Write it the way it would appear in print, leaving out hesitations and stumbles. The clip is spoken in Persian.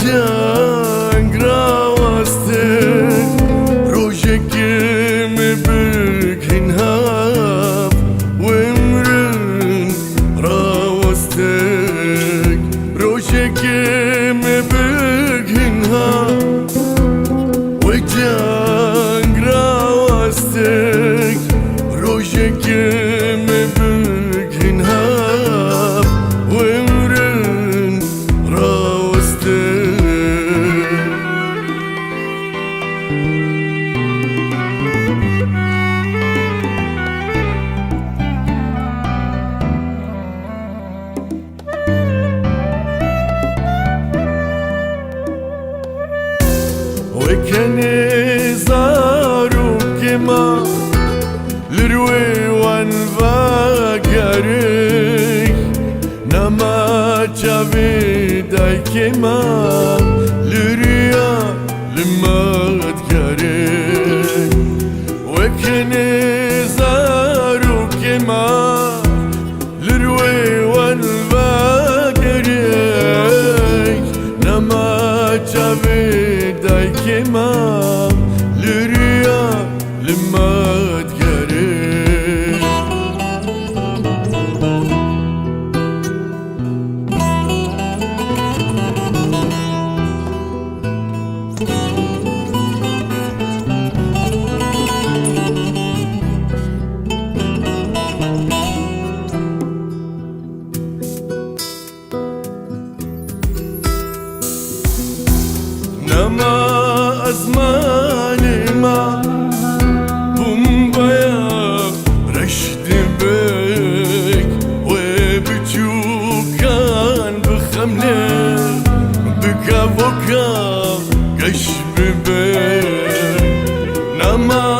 جنگ راوسته روشکم بگین هف و امرن راوسته روشکم بگین هف و جنگ راوسته روشکم بگین هف و امرن راوسته وكني زارو كما لروي وانفاقري نما جابي داي كما لريا لما تقري وكني زارو كما لروي وانفاقري نما جابي داي كما لريا لما تقري نما أزماني ما بومبايا رشد بك وبتشوكان بخملة بكا بوكا قش ببك نما